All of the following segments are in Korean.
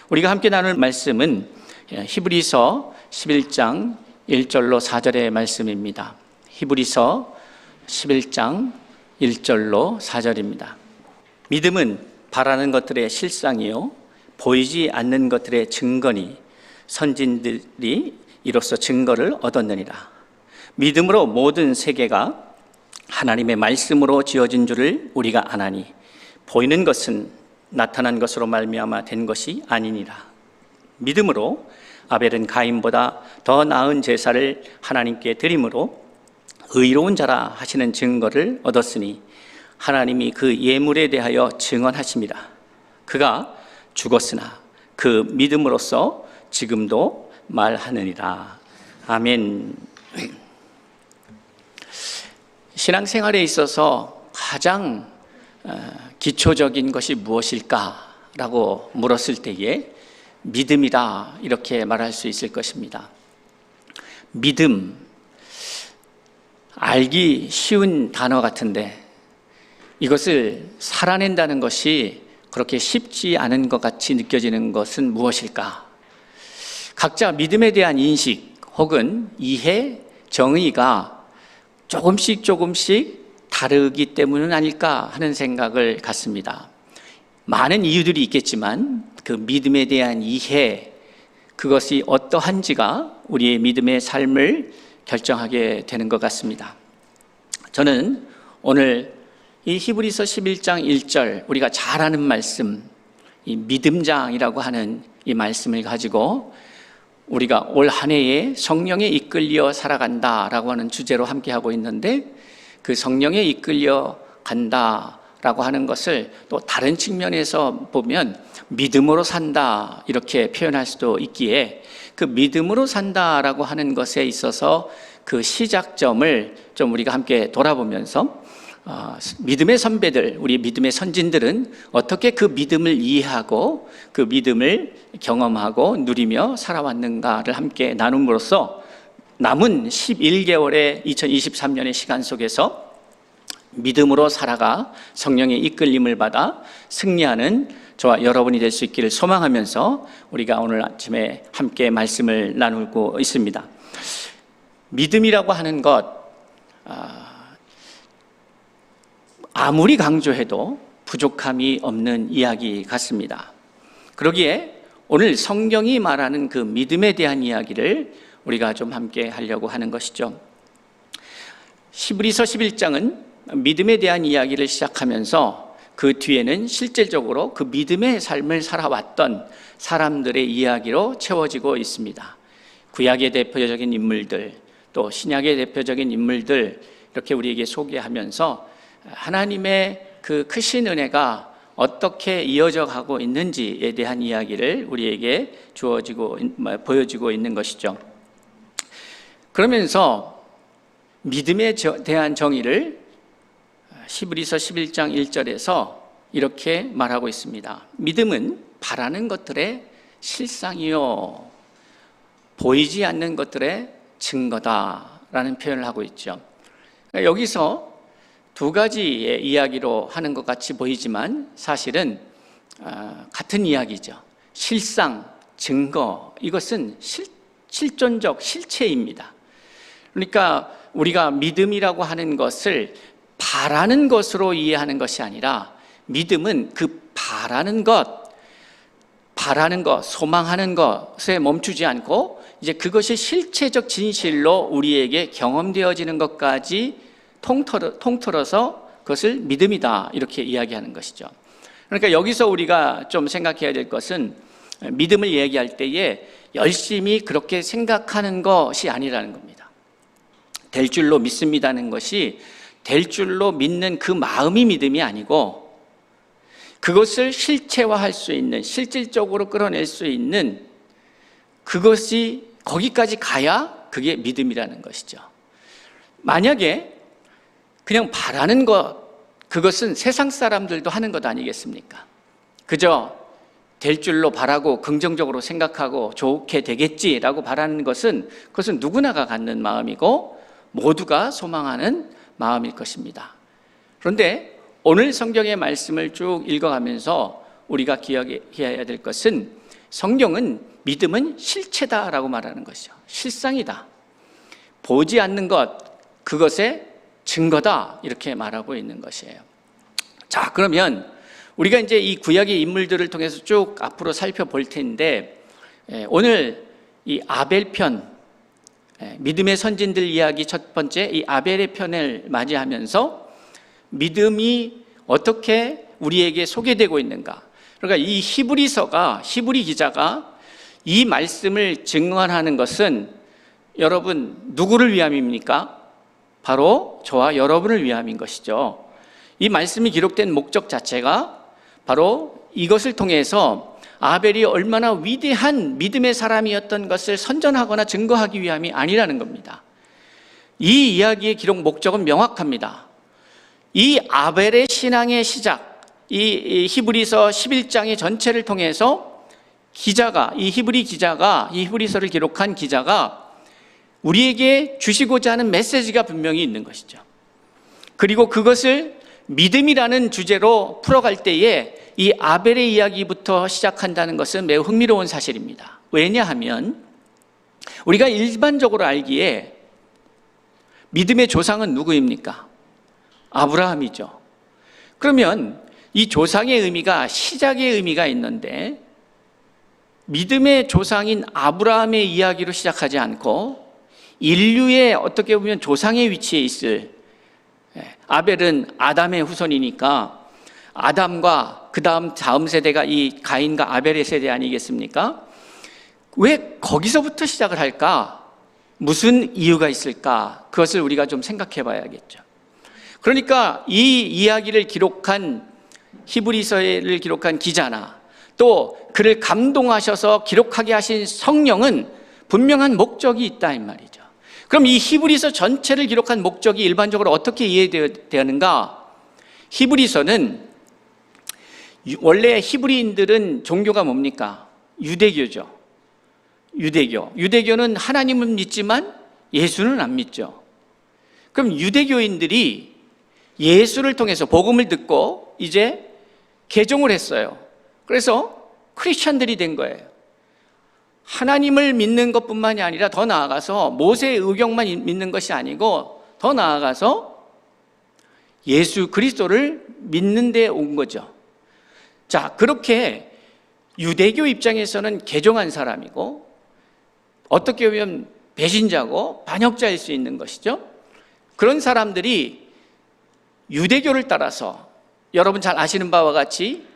우리가 함께 나눌 말씀은 히브리서 11장 1절로 4절의 말씀입니다. 히브리서 11장 1절로 4절입니다. 믿음은 바라는 것들의 실상이요 보이지 않는 것들의 증거니 선진들이 이로써 증거를 얻었느니라. 믿음으로 모든 세계가 하나님의 말씀으로 지어진 줄을 우리가 아나니 보이는 것은 나타난 것으로 말미암아 된 것이 아니니라. 믿음으로 아벨은 가인보다 더 나은 제사를 하나님께 드림으로 의로운 자라 하시는 증거를 얻었으니 하나님이 그 예물에 대하여 증언하심이라. 그가 죽었으나 그 믿음으로써 지금도 말하느니라. 아멘. 신앙생활에 있어서 가장 기초적인 것이 무엇일까라고 물었을 때에 믿음이다 이렇게 말할 수 있을 것입니다. 믿음, 알기 쉬운 단어 같은데 이것을 살아낸다는 것이 그렇게 쉽지 않은 것 같이 느껴지는 것은 무엇일까? 각자 믿음에 대한 인식 혹은 이해, 정의가 조금씩 다르기 때문은 아닐까 하는 생각을 갖습니다. 많은 이유들이 있겠지만 그 믿음에 대한 이해, 그것이 어떠한지가 우리의 믿음의 삶을 결정하게 되는 것 같습니다. 저는 오늘 이 히브리서 11장 1절 우리가 잘 아는 말씀, 이 믿음장이라고 하는 이 말씀을 가지고 우리가 올 한 해에 성령에 이끌려 살아간다라고 하는 주제로 함께 하고 있는데 그 성령에 이끌려 간다라고 하는 것을 또 다른 측면에서 보면 믿음으로 산다 이렇게 표현할 수도 있기에 그 믿음으로 산다라고 하는 것에 있어서 그 시작점을 좀 우리가 함께 돌아보면서 믿음의 선배들, 우리 믿음의 선진들은 어떻게 그 믿음을 이해하고 그 믿음을 경험하고 누리며 살아왔는가를 함께 나눔으로써 남은 11개월의 2023년의 시간 속에서 믿음으로 살아가 성령의 이끌림을 받아 승리하는 저와 여러분이 될 수 있기를 소망하면서 우리가 오늘 아침에 함께 말씀을 나누고 있습니다. 믿음이라고 하는 것, 아무리 강조해도 부족함이 없는 이야기 같습니다. 그러기에 오늘 성경이 말하는 그 믿음에 대한 이야기를 우리가 좀 함께 하려고 하는 것이죠. 히브리서 11장은 믿음에 대한 이야기를 시작하면서 그 뒤에는 실질적으로 그 믿음의 삶을 살아왔던 사람들의 이야기로 채워지고 있습니다. 구약의 대표적인 인물들, 또 신약의 대표적인 인물들 이렇게 우리에게 소개하면서 하나님의 그 크신 은혜가 어떻게 이어져 가고 있는지에 대한 이야기를 우리에게 보여지고 있는 것이죠. 그러면서 믿음에 대한 정의를 히브리서 11장 1절에서 이렇게 말하고 있습니다. 믿음은 바라는 것들의 실상이요 보이지 않는 것들의 증거다라는 표현을 하고 있죠. 여기서 두 가지의 이야기로 하는 것 같이 보이지만 사실은 같은 이야기죠. 실상, 증거, 이것은 실존적 실체입니다. 그러니까 우리가 믿음이라고 하는 것을 바라는 것으로 이해하는 것이 아니라 믿음은 그 바라는 것, 소망하는 것에 멈추지 않고 이제 그것이 실체적 진실로 우리에게 경험되어지는 것까지 통틀어서 그것을 믿음이다 이렇게 이야기하는 것이죠. 그러니까 여기서 우리가 좀 생각해야 될 것은 믿음을 얘기할 때에 열심히 그렇게 생각하는 것이 아니라는 겁니다. 될 줄로 믿습니다는 것이 될 줄로 믿는 그 마음이 믿음이 아니고 그것을 실체화할 수 있는, 실질적으로 끌어낼 수 있는 그것이 거기까지 가야 그게 믿음이라는 것이죠. 만약에 그냥 바라는 것, 그것은 세상 사람들도 하는 것 아니겠습니까? 그저 될 줄로 바라고 긍정적으로 생각하고 좋게 되겠지라고 바라는 것은 그것은 누구나가 갖는 마음이고 모두가 소망하는 마음일 것입니다. 그런데 오늘 성경의 말씀을 쭉 읽어가면서 우리가 기억해야 될 것은 성경은 믿음은 실체다라고 말하는 것이죠. 실상이다. 보지 않는 것, 그것의 증거다. 이렇게 말하고 있는 것이에요. 자, 그러면 우리가 이제 이 구약의 인물들을 통해서 쭉 앞으로 살펴볼 텐데, 오늘 이 아벨 편, 믿음의 선진들 이야기 첫 번째 이 아벨의 편을 맞이하면서 믿음이 어떻게 우리에게 소개되고 있는가. 그러니까 이 히브리 기자가 이 말씀을 증언하는 것은 여러분 누구를 위함입니까? 바로 저와 여러분을 위함인 것이죠. 이 말씀이 기록된 목적 자체가 바로 이것을 통해서 아벨이 얼마나 위대한 믿음의 사람이었던 것을 선전하거나 증거하기 위함이 아니라는 겁니다. 이 이야기의 기록 목적은 명확합니다. 이 아벨의 신앙의 시작, 이 히브리서 11장의 전체를 통해서 이 히브리서를 기록한 기자가 우리에게 주시고자 하는 메시지가 분명히 있는 것이죠. 그리고 그것을 믿음이라는 주제로 풀어갈 때에 이 아벨의 이야기부터 시작한다는 것은 매우 흥미로운 사실입니다. 왜냐하면 우리가 일반적으로 알기에 믿음의 조상은 누구입니까? 아브라함이죠. 그러면 이 조상의 의미가 시작의 의미가 있는데 믿음의 조상인 아브라함의 이야기로 시작하지 않고 인류의 어떻게 보면 조상의 위치에 있을, 아벨은 아담의 후손이니까 아담과 그 다음 세대가 이 가인과 아벨의 세대 아니겠습니까? 왜 거기서부터 시작을 할까? 무슨 이유가 있을까? 그것을 우리가 좀 생각해 봐야겠죠. 그러니까 이 이야기를 기록한 히브리서를 기록한 기자나 또 그를 감동하셔서 기록하게 하신 성령은 분명한 목적이 있다 이 말이죠. 그럼 이 히브리서 전체를 기록한 목적이 일반적으로 어떻게 이해되는가? 히브리서는 원래 히브리인들은 종교가 뭡니까? 유대교죠. 유대교는 하나님은 믿지만 예수는 안 믿죠. 그럼 유대교인들이 예수를 통해서 복음을 듣고 이제 개종을 했어요. 그래서 크리스천들이 된 거예요. 하나님을 믿는 것뿐만이 아니라 더 나아가서 모세의 의경만 믿는 것이 아니고 더 나아가서 예수 그리스도를 믿는 데 온 거죠. 자, 그렇게 유대교 입장에서는 개종한 사람이고 어떻게 보면 배신자고 반역자일 수 있는 것이죠. 그런 사람들이 유대교를 따라서 여러분 잘 아시는 바와 같이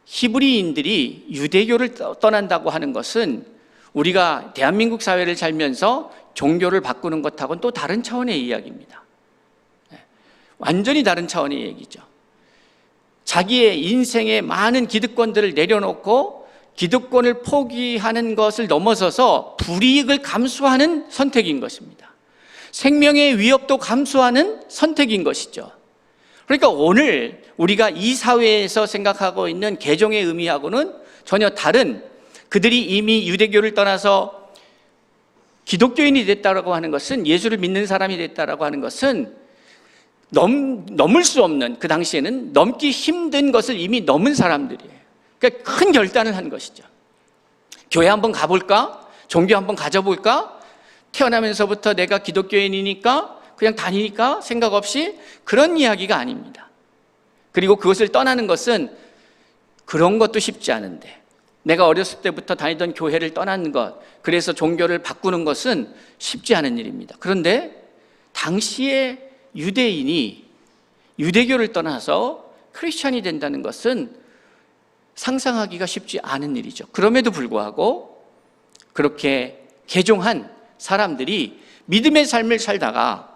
히브리인들이 유대교를 떠난다고 하는 것은 우리가 대한민국 사회를 살면서 종교를 바꾸는 것하고는 또 다른 차원의 이야기입니다. 완전히 다른 차원의 얘기죠. 자기의 인생의 많은 기득권들을 내려놓고 기득권을 포기하는 것을 넘어서서 불이익을 감수하는 선택인 것입니다. 생명의 위협도 감수하는 선택인 것이죠. 그러니까 오늘 우리가 이 사회에서 생각하고 있는 개종의 의미하고는 전혀 다른, 그들이 이미 유대교를 떠나서 기독교인이 됐다고 하는 것은, 예수를 믿는 사람이 됐다고 하는 것은 넘을 수 없는, 그 당시에는 넘기 힘든 것을 이미 넘은 사람들이에요. 그러니까 큰 결단을 한 것이죠. 교회 한번 가볼까? 종교 한번 가져볼까? 태어나면서부터 내가 기독교인이니까 그냥 다니니까 생각 없이, 그런 이야기가 아닙니다. 그리고 그것을 떠나는 것은 그런 것도 쉽지 않은데, 내가 어렸을 때부터 다니던 교회를 떠나는 것, 그래서 종교를 바꾸는 것은 쉽지 않은 일입니다. 그런데 당시에 유대인이 유대교를 떠나서 크리스천이 된다는 것은 상상하기가 쉽지 않은 일이죠. 그럼에도 불구하고 그렇게 개종한 사람들이 믿음의 삶을 살다가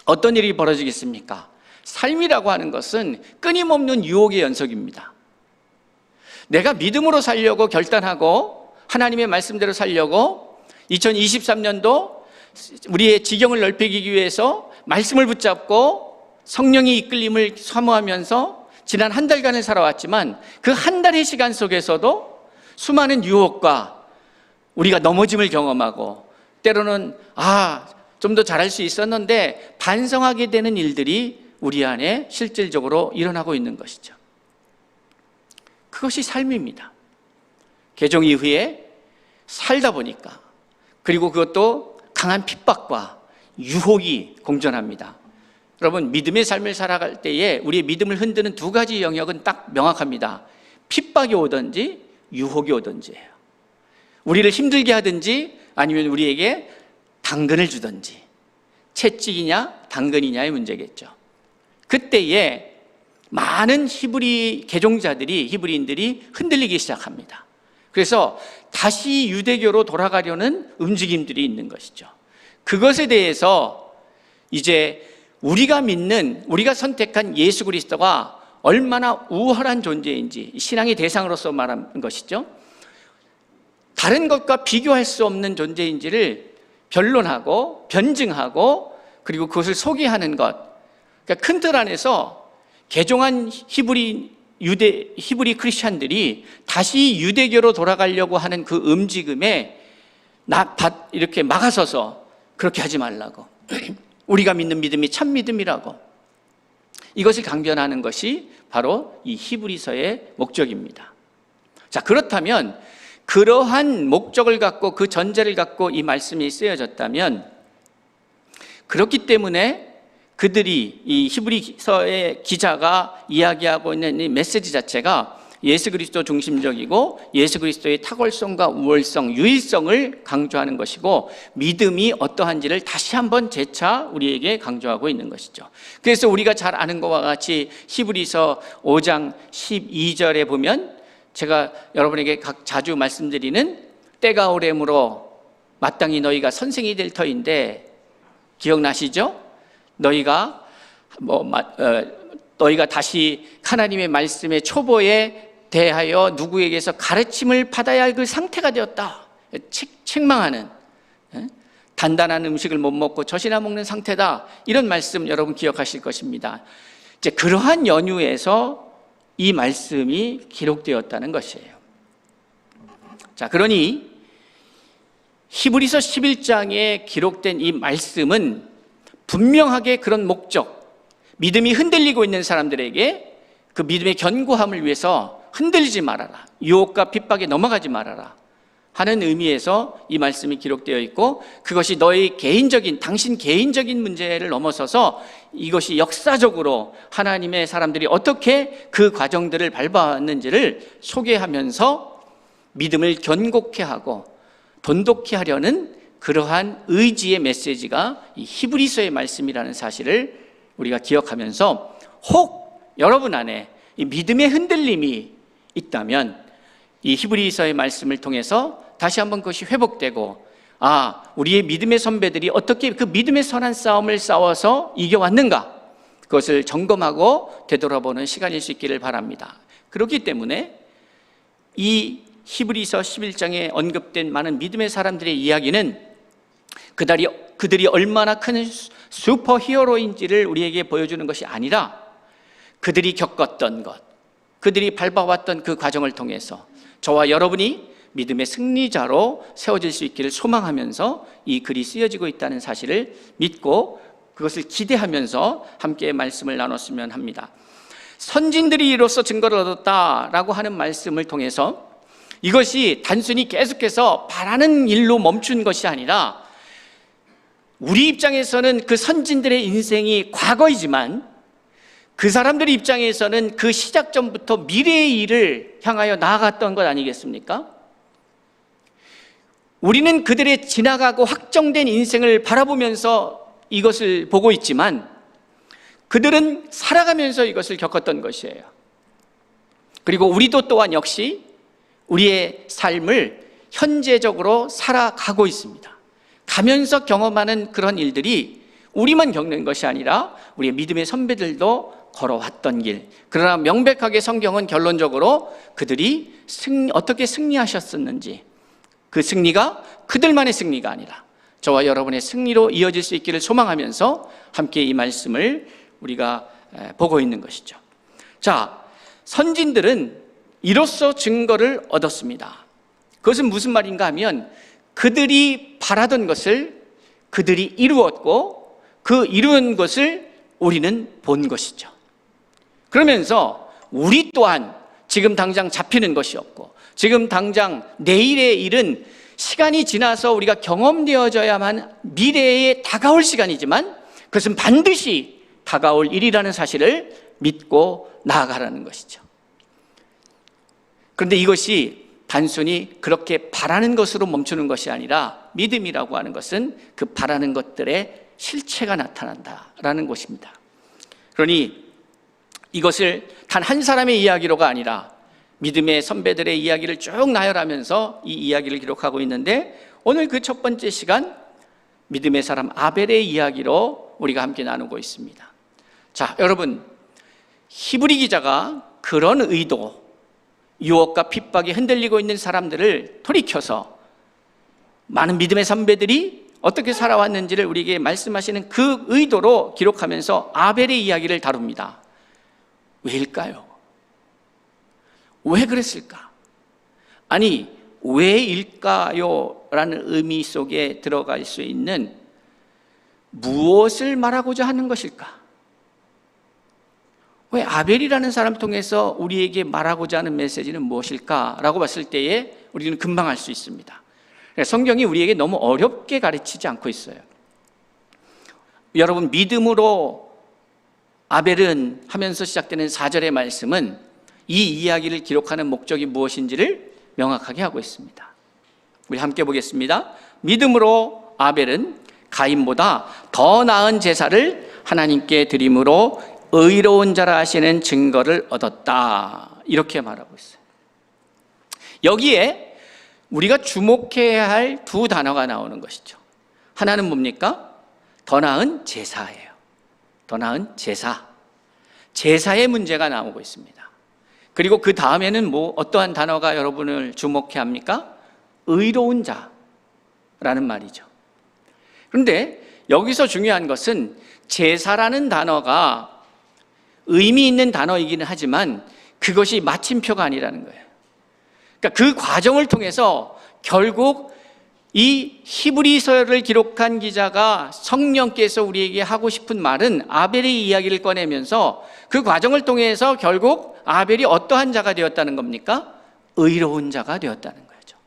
어떤 일이 벌어지겠습니까? 삶이라고 하는 것은 끊임없는 유혹의 연속입니다. 내가 믿음으로 살려고 결단하고 하나님의 말씀대로 살려고 2023년도 우리의 지경을 넓히기 위해서 말씀을 붙잡고 성령의 이끌림을 사모하면서 지난 한 달간을 살아왔지만, 그 한 달의 시간 속에서도 수많은 유혹과 우리가 넘어짐을 경험하고, 때로는 좀 더 잘할 수 있었는데 반성하게 되는 일들이 우리 안에 실질적으로 일어나고 있는 것이죠. 그것이 삶입니다. 개종 이후에 살다 보니까, 그리고 그것도 강한 핍박과 유혹이 공존합니다. 여러분, 믿음의 삶을 살아갈 때에 우리의 믿음을 흔드는 두 가지 영역은 딱 명확합니다. 핍박이 오든지 유혹이 오든지예요. 우리를 힘들게 하든지 아니면 우리에게 당근을 주든지, 채찍이냐 당근이냐의 문제겠죠. 그때에 많은 히브리 개종자들이, 히브리인들이 흔들리기 시작합니다. 그래서 다시 유대교로 돌아가려는 움직임들이 있는 것이죠. 그것에 대해서 이제 우리가 믿는, 우리가 선택한 예수 그리스도가 얼마나 우월한 존재인지, 신앙의 대상으로서 말한 것이죠. 다른 것과 비교할 수 없는 존재인지를 변론하고 변증하고 그리고 그것을 소개하는 것. 그러니까 큰 틀 안에서 개종한 히브리 크리스찬들이 다시 유대교로 돌아가려고 하는 그 움직임에 이렇게 막아서서 그렇게 하지 말라고, 우리가 믿는 믿음이 참 믿음이라고, 이것을 강변하는 것이 바로 이 히브리서의 목적입니다. 자, 그렇다면 그러한 목적을 갖고, 그 전제를 갖고 이 말씀이 쓰여졌다면, 그렇기 때문에 그들이, 이 히브리서의 기자가 이야기하고 있는 이 메시지 자체가 예수 그리스도 중심적이고 예수 그리스도의 탁월성과 우월성, 유일성을 강조하는 것이고, 믿음이 어떠한지를 다시 한번 재차 우리에게 강조하고 있는 것이죠. 그래서 우리가 잘 아는 것과 같이 히브리서 5장 12절에 보면, 제가 여러분에게 자주 말씀드리는 때가 오래므로 마땅히 너희가 선생이 될 터인데, 기억나시죠? 너희가 다시 하나님의 말씀의 초보에 대하여 누구에게서 가르침을 받아야 할 그 상태가 되었다. 책망하는, 단단한 음식을 못 먹고 젖이나 먹는 상태다. 이런 말씀 여러분 기억하실 것입니다. 이제 그러한 연유에서 이 말씀이 기록되었다는 것이에요. 자, 그러니 히브리서 11장에 기록된 이 말씀은 분명하게 그런 목적, 믿음이 흔들리고 있는 사람들에게 그 믿음의 견고함을 위해서 흔들리지 말아라, 유혹과 핍박에 넘어가지 말아라 하는 의미에서 이 말씀이 기록되어 있고, 그것이 너의 개인적인, 당신 개인적인 문제를 넘어서서 이것이 역사적으로 하나님의 사람들이 어떻게 그 과정들을 밟아왔는지를 소개하면서 믿음을 견고케 하고 돈독히 하려는 그러한 의지의 메시지가 이 히브리서의 말씀이라는 사실을 우리가 기억하면서, 혹 여러분 안에 이 믿음의 흔들림이 있다면 이 히브리서의 말씀을 통해서 다시 한번 그것이 회복되고, 우리의 믿음의 선배들이 어떻게 그 믿음의 선한 싸움을 싸워서 이겨왔는가, 그것을 점검하고 되돌아보는 시간일 수 있기를 바랍니다. 그렇기 때문에 이 히브리서 11장에 언급된 많은 믿음의 사람들의 이야기는 그들이 얼마나 큰 슈퍼 히어로인지를 우리에게 보여주는 것이 아니라, 그들이 겪었던 것, 그들이 밟아왔던 그 과정을 통해서 저와 여러분이 믿음의 승리자로 세워질 수 있기를 소망하면서 이 글이 쓰여지고 있다는 사실을 믿고 그것을 기대하면서 함께 말씀을 나눴으면 합니다. 선진들이 이로써 증거를 얻었다라고 하는 말씀을 통해서 이것이 단순히 계속해서 바라는 일로 멈춘 것이 아니라, 우리 입장에서는 그 선진들의 인생이 과거이지만 그 사람들의 입장에서는 그 시작점부터 미래의 일을 향하여 나아갔던 것 아니겠습니까? 우리는 그들의 지나가고 확정된 인생을 바라보면서 이것을 보고 있지만, 그들은 살아가면서 이것을 겪었던 것이에요. 그리고 우리도 또한 역시 우리의 삶을 현재적으로 살아가고 있습니다. 가면서 경험하는 그런 일들이 우리만 겪는 것이 아니라 우리의 믿음의 선배들도 걸어왔던 길. 그러나 명백하게 성경은 결론적으로 그들이 어떻게 승리하셨었는지, 그 승리가 그들만의 승리가 아니라 저와 여러분의 승리로 이어질 수 있기를 소망하면서 함께 이 말씀을 우리가 보고 있는 것이죠. 자, 선진들은 이로써 증거를 얻었습니다. 그것은 무슨 말인가 하면, 그들이 바라던 것을 그들이 이루었고 그 이룬 것을 우리는 본 것이죠. 그러면서 우리 또한 지금 당장 잡히는 것이 없고 지금 당장 내일의 일은 시간이 지나서 우리가 경험되어져야만 미래에 다가올 시간이지만 그것은 반드시 다가올 일이라는 사실을 믿고 나아가라는 것이죠. 그런데 이것이 단순히 그렇게 바라는 것으로 멈추는 것이 아니라 믿음이라고 하는 것은 그 바라는 것들의 실체가 나타난다라는 것입니다. 그러니 이것을 단 한 사람의 이야기로가 아니라 믿음의 선배들의 이야기를 쭉 나열하면서 이 이야기를 기록하고 있는데, 오늘 그 첫 번째 시간 믿음의 사람 아벨의 이야기로 우리가 함께 나누고 있습니다. 자, 여러분, 히브리 기자가 그런 의도, 유혹과 핍박에 흔들리고 있는 사람들을 돌이켜서 많은 믿음의 선배들이 어떻게 살아왔는지를 우리에게 말씀하시는 그 의도로 기록하면서 아벨의 이야기를 다룹니다. 왜일까요? 왜 그랬을까? 아니, 왜일까요? 라는 의미 속에 들어갈 수 있는 무엇을 말하고자 하는 것일까? 왜 아벨이라는 사람을 통해서 우리에게 말하고자 하는 메시지는 무엇일까? 라고 봤을 때에 우리는 금방 알 수 있습니다. 성경이 우리에게 너무 어렵게 가르치지 않고 있어요. 여러분, 믿음으로 아벨은 하면서 시작되는 4절의 말씀은 이 이야기를 기록하는 목적이 무엇인지를 명확하게 하고 있습니다. 우리 함께 보겠습니다. 믿음으로 아벨은 가인보다 더 나은 제사를 하나님께 드림으로 의로운 자라 하시는 증거를 얻었다. 이렇게 말하고 있어요. 여기에 우리가 주목해야 할 두 단어가 나오는 것이죠. 하나는 뭡니까? 더 나은 제사예요. 더 나은 제사. 제사의 문제가 나오고 있습니다. 그리고 그 다음에는 어떠한 단어가 여러분을 주목해야 합니까? 의로운 자라는 말이죠. 그런데 여기서 중요한 것은 제사라는 단어가 의미 있는 단어이기는 하지만 그것이 마침표가 아니라는 거예요. 그러니까 그 과정을 통해서 결국 이 히브리서를 기록한 기자가 성령께서 우리에게 하고 싶은 말은 아벨의 이야기를 꺼내면서 그 과정을 통해서 결국 아벨이 어떠한 자가 되었다는 겁니까? 의로운 자가 되었다는 거죠.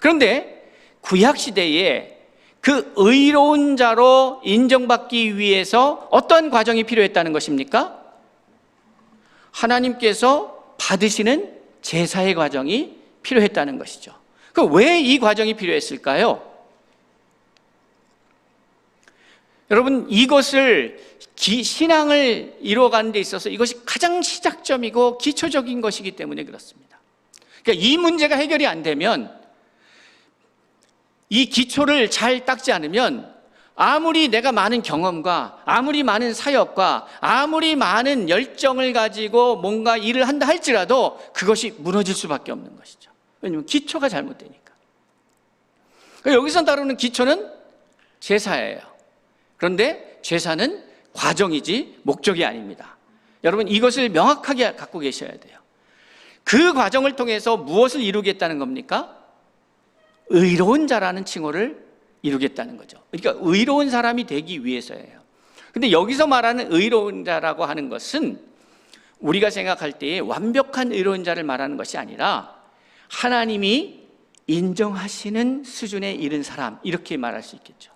그런데 구약시대에 그 의로운 자로 인정받기 위해서 어떤 과정이 필요했다는 것입니까? 하나님께서 받으시는 제사의 과정이 필요했다는 것이죠. 그럼 왜 이 과정이 필요했을까요? 여러분, 이것을 신앙을 이루어가는 데 있어서 이것이 가장 시작점이고 기초적인 것이기 때문에 그렇습니다. 그러니까 이 문제가 해결이 안 되면, 이 기초를 잘 닦지 않으면 아무리 내가 많은 경험과 아무리 많은 사역과 아무리 많은 열정을 가지고 뭔가 일을 한다 할지라도 그것이 무너질 수밖에 없는 것이죠. 왜냐하면 기초가 잘못되니까. 여기서 다루는 기초는 제사예요. 그런데 제사는 과정이지 목적이 아닙니다. 여러분, 이것을 명확하게 갖고 계셔야 돼요. 그 과정을 통해서 무엇을 이루겠다는 겁니까? 의로운 자라는 칭호를 이루겠다는 거죠. 그러니까 의로운 사람이 되기 위해서예요. 근데 여기서 말하는 의로운 자라고 하는 것은 우리가 생각할 때에 완벽한 의로운 자를 말하는 것이 아니라 하나님이 인정하시는 수준에 이른 사람, 이렇게 말할 수 있겠죠.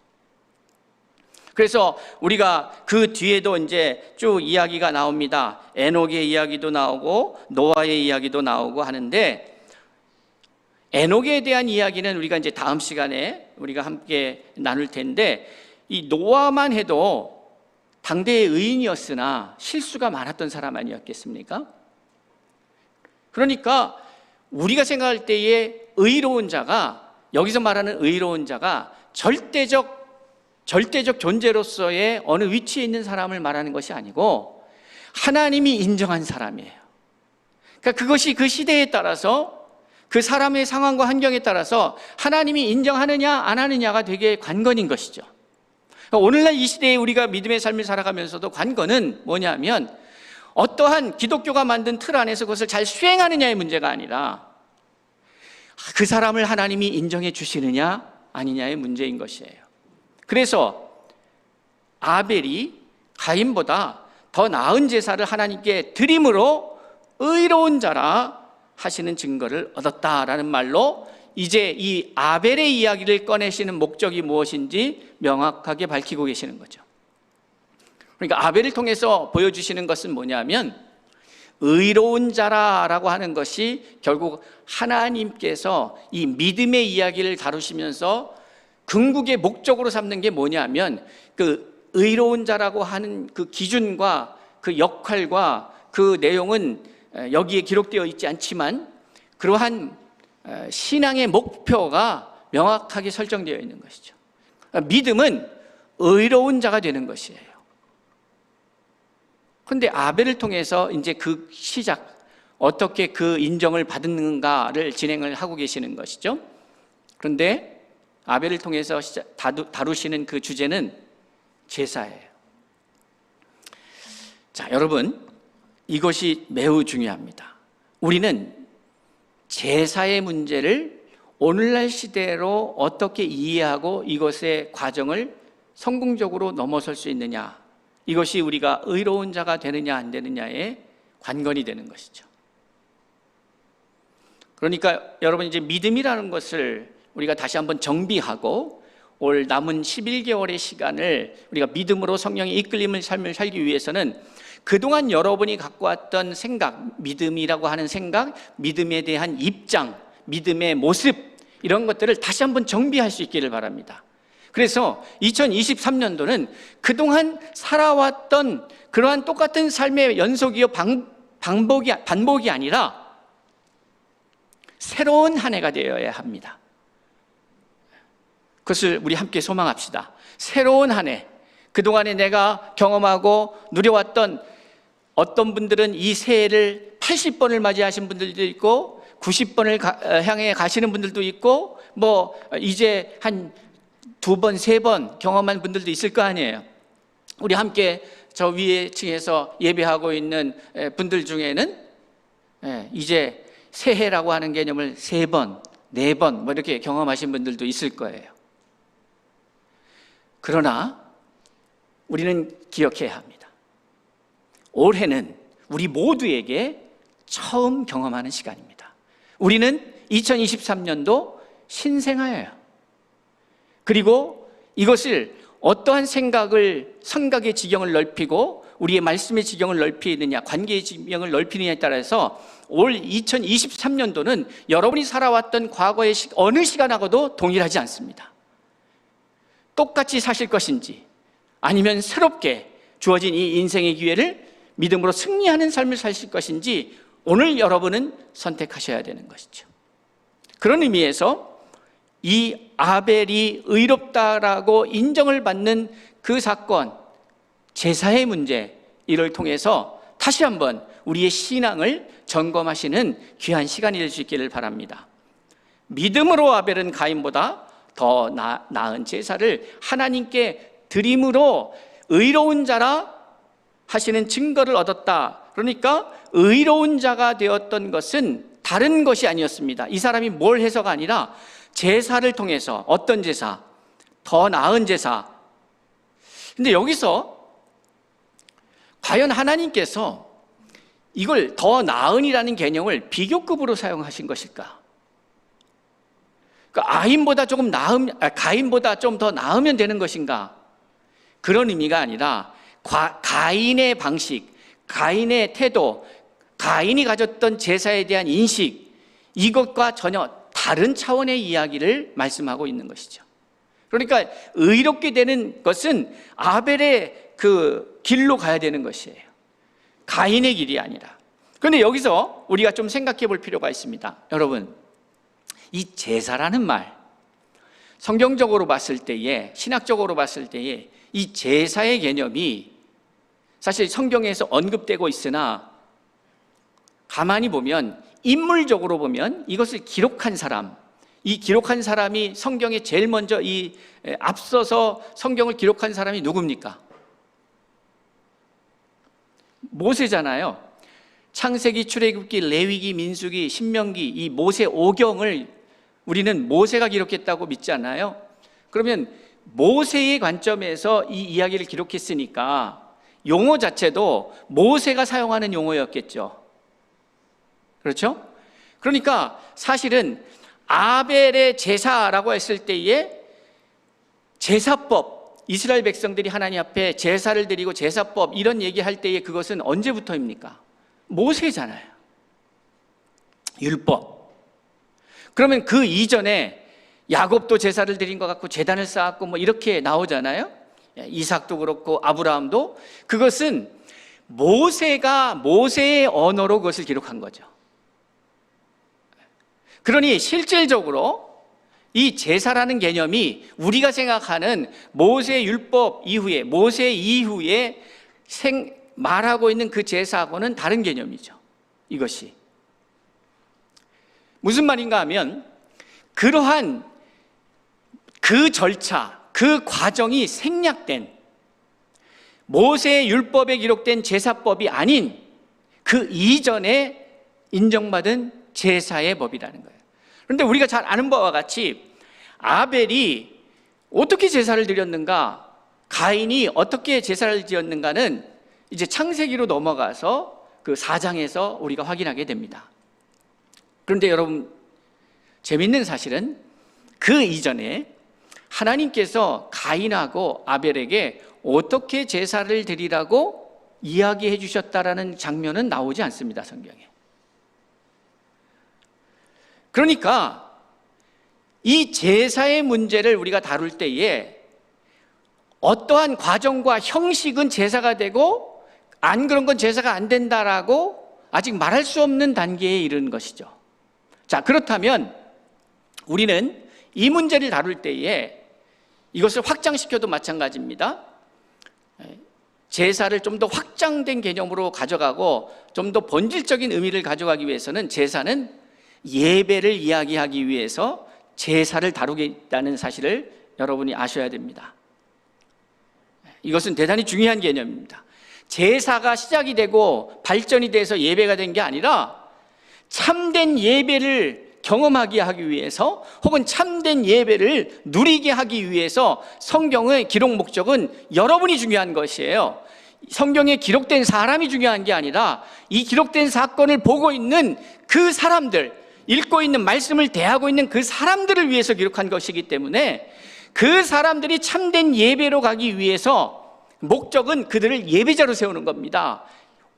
그래서 우리가 그 뒤에도 이제 쭉 이야기가 나옵니다. 에녹의 이야기도 나오고 노아의 이야기도 나오고 하는데, 에녹에 대한 이야기는 우리가 이제 다음 시간에 우리가 함께 나눌 텐데, 이 노아만 해도 당대의 의인이었으나 실수가 많았던 사람 아니었겠습니까? 그러니까 우리가 생각할 때의 의로운 자가, 여기서 말하는 의로운 자가 절대적 존재로서의 어느 위치에 있는 사람을 말하는 것이 아니고 하나님이 인정한 사람이에요. 그러니까 그것이 그 시대에 따라서 그 사람의 상황과 환경에 따라서 하나님이 인정하느냐 안 하느냐가 되게 관건인 것이죠. 그러니까 오늘날 이 시대에 우리가 믿음의 삶을 살아가면서도 관건은 뭐냐면 어떠한 기독교가 만든 틀 안에서 그것을 잘 수행하느냐의 문제가 아니라 그 사람을 하나님이 인정해 주시느냐 아니냐의 문제인 것이에요. 그래서 아벨이 가인보다 더 나은 제사를 하나님께 드림으로 의로운 자라 하시는 증거를 얻었다라는 말로 이제 이 아벨의 이야기를 꺼내시는 목적이 무엇인지 명확하게 밝히고 계시는 거죠. 그러니까 아벨을 통해서 보여주시는 것은 뭐냐면 의로운 자라라고 하는 것이 결국 하나님께서 이 믿음의 이야기를 다루시면서 궁극의 목적으로 삼는 게 뭐냐면 그 의로운 자라고 하는 그 기준과 그 역할과 그 내용은 여기에 기록되어 있지 않지만 그러한 신앙의 목표가 명확하게 설정되어 있는 것이죠. 믿음은 의로운 자가 되는 것이에요. 그런데 아벨을 통해서 이제 그 시작, 어떻게 그 인정을 받는가를 진행을 하고 계시는 것이죠. 그런데 아벨을 통해서 다루시는 그 주제는 제사예요. 자, 여러분, 이것이 매우 중요합니다. 우리는 제사의 문제를 오늘날 시대로 어떻게 이해하고 이것의 과정을 성공적으로 넘어설 수 있느냐, 이것이 우리가 의로운 자가 되느냐 안 되느냐에 관건이 되는 것이죠. 그러니까 여러분, 이제 믿음이라는 것을 우리가 다시 한번 정비하고 올 남은 11개월의 시간을 우리가 믿음으로 성령의 이끌림을 삶을 살기 위해서는 그동안 여러분이 갖고 왔던 생각, 믿음이라고 하는 생각, 믿음에 대한 입장, 믿음의 모습, 이런 것들을 다시 한번 정비할 수 있기를 바랍니다. 그래서 2023년도는 그동안 살아왔던 그러한 똑같은 삶의 연속이요 반복이 아니라 새로운 한 해가 되어야 합니다. 그것을 우리 함께 소망합시다. 새로운 한 해, 그동안에 내가 경험하고 누려왔던, 어떤 분들은 이 새해를 80번을 맞이하신 분들도 있고 90번을 향해 가시는 분들도 있고 뭐 이제 한 2번, 3번 경험한 분들도 있을 거 아니에요. 우리 함께 저 위에 층에서 예배하고 있는 분들 중에는 이제 새해라고 하는 개념을 3번, 4번 뭐 이렇게 경험하신 분들도 있을 거예요. 그러나 우리는 기억해야 합니다. 올해는 우리 모두에게 처음 경험하는 시간입니다. 우리는 2023년도 신생아예요. 그리고 이것을 어떠한 선각의 지경을 넓히고 우리의 말씀의 지경을 넓히느냐, 관계의 지경을 넓히느냐에 따라서 올 2023년도는 여러분이 살아왔던 과거의 어느 시간하고도 동일하지 않습니다. 똑같이 사실 것인지 아니면 새롭게 주어진 이 인생의 기회를 믿음으로 승리하는 삶을 사실 것인지 오늘 여러분은 선택하셔야 되는 것이죠. 그런 의미에서 이 아벨이 의롭다라고 인정을 받는 그 사건, 제사의 문제, 이를 통해서 다시 한번 우리의 신앙을 점검하시는 귀한 시간이 될 수 있기를 바랍니다. 믿음으로 아벨은 가인보다 더 나은 제사를 하나님께 드림으로 의로운 자라 하시는 증거를 얻었다. 그러니까 의로운 자가 되었던 것은 다른 것이 아니었습니다. 이 사람이 뭘 해서가 아니라 제사를 통해서, 어떤 제사? 더 나은 제사. 근데 여기서 과연 하나님께서 이걸 더 나은이라는 개념을 비교급으로 사용하신 것일까? 그러니까 가인보다 좀 더 나으면 되는 것인가? 그런 의미가 아니라 가인의 방식, 가인의 태도, 가인이 가졌던 제사에 대한 인식, 이것과 전혀 다른 차원의 이야기를 말씀하고 있는 것이죠. 그러니까 의롭게 되는 것은 아벨의 그 길로 가야 되는 것이에요. 가인의 길이 아니라. 그런데 여기서 우리가 좀 생각해 볼 필요가 있습니다. 여러분, 이 제사라는 말, 성경적으로 봤을 때에, 신학적으로 봤을 때에 이 제사의 개념이 사실 성경에서 언급되고 있으나 가만히 보면, 인물적으로 보면 이것을 기록한 사람, 이 기록한 사람이 성경에 제일 먼저 앞서서 성경을 기록한 사람이 누굽니까? 모세잖아요. 창세기, 출애굽기, 레위기, 민수기, 신명기, 이 모세 5경을 우리는 모세가 기록했다고 믿지 않나요? 그러면 모세의 관점에서 이 이야기를 기록했으니까 용어 자체도 모세가 사용하는 용어였겠죠. 그렇죠? 그러니까 사실은 아벨의 제사라고 했을 때에 제사법, 이스라엘 백성들이 하나님 앞에 제사를 드리고 제사법 이런 얘기할 때에 그것은 언제부터입니까? 모세잖아요. 율법. 그러면 그 이전에 야곱도 제사를 드린 것 같고 제단을 쌓았고 뭐 이렇게 나오잖아요. 이삭도 그렇고 아브라함도. 그것은 모세가 모세의 언어로 그것을 기록한 거죠. 그러니 실질적으로 이 제사라는 개념이 우리가 생각하는 모세 율법 이후에, 모세 이후에 말하고 있는 그 제사하고는 다른 개념이죠. 이것이 무슨 말인가 하면 그러한 그 절차, 그 과정이 생략된 모세의 율법에 기록된 제사법이 아닌 그 이전에 인정받은 제사의 법이라는 거예요. 그런데 우리가 잘 아는 바와 같이 아벨이 어떻게 제사를 드렸는가, 가인이 어떻게 제사를 지었는가는 이제 창세기로 넘어가서 그 4장에서 우리가 확인하게 됩니다. 그런데 여러분, 재밌는 사실은 그 이전에 하나님께서 가인하고 아벨에게 어떻게 제사를 드리라고 이야기해 주셨다라는 장면은 나오지 않습니다, 성경에. 그러니까 이 제사의 문제를 우리가 다룰 때에 어떠한 과정과 형식은 제사가 되고 안 그런 건 제사가 안 된다라고 아직 말할 수 없는 단계에 이른 것이죠. 자, 그렇다면 우리는 이 문제를 다룰 때에 이것을 확장시켜도 마찬가지입니다. 제사를 좀 더 확장된 개념으로 가져가고 좀 더 본질적인 의미를 가져가기 위해서는 제사는 예배를 이야기하기 위해서 제사를 다루겠다는 사실을 여러분이 아셔야 됩니다. 이것은 대단히 중요한 개념입니다. 제사가 시작이 되고 발전이 돼서 예배가 된 게 아니라 참된 예배를 경험하게 하기 위해서 혹은 참된 예배를 누리게 하기 위해서 성경의 기록 목적은 여러분이 중요한 것이에요. 성경에 기록된 사람이 중요한 게 아니라 이 기록된 사건을 보고 있는 그 사람들, 읽고 있는 말씀을 대하고 있는 그 사람들을 위해서 기록한 것이기 때문에 그 사람들이 참된 예배로 가기 위해서 목적은 그들을 예배자로 세우는 겁니다.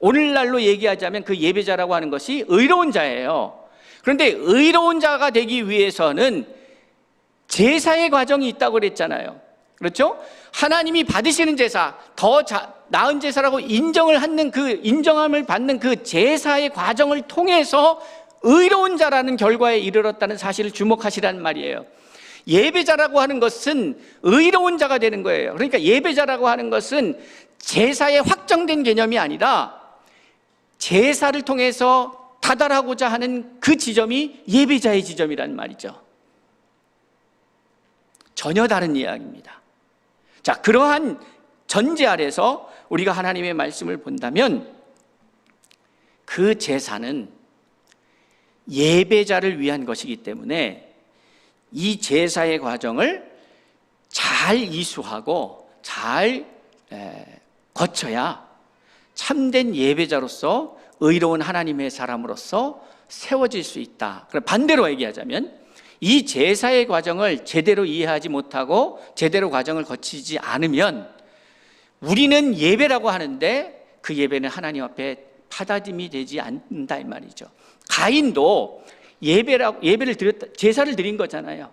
오늘날로 얘기하자면 그 예배자라고 하는 것이 의로운 자예요. 그런데 의로운 자가 되기 위해서는 제사의 과정이 있다고 그랬잖아요. 그렇죠? 하나님이 받으시는 제사, 더 나은 제사라고 인정을 하는 그 인정함을 받는 그 제사의 과정을 통해서 의로운 자라는 결과에 이르렀다는 사실을 주목하시라는 말이에요. 예배자라고 하는 것은 의로운 자가 되는 거예요. 그러니까 예배자라고 하는 것은 제사의 확정된 개념이 아니라 제사를 통해서 다달하고자 하는 그 지점이 예배자의 지점이란 말이죠. 전혀 다른 이야기입니다. 자, 그러한 전제 아래서 우리가 하나님의 말씀을 본다면 그 제사는 예배자를 위한 것이기 때문에 이 제사의 과정을 잘 이수하고 잘 거쳐야 참된 예배자로서 의로운 하나님의 사람으로서 세워질 수 있다. 그럼 반대로 얘기하자면 이 제사의 과정을 제대로 이해하지 못하고 제대로 과정을 거치지 않으면 우리는 예배라고 하는데 그 예배는 하나님 앞에 받아들임이 되지 않는다 이 말이죠. 가인도 예배를 드렸다, 제사를 드린 거잖아요.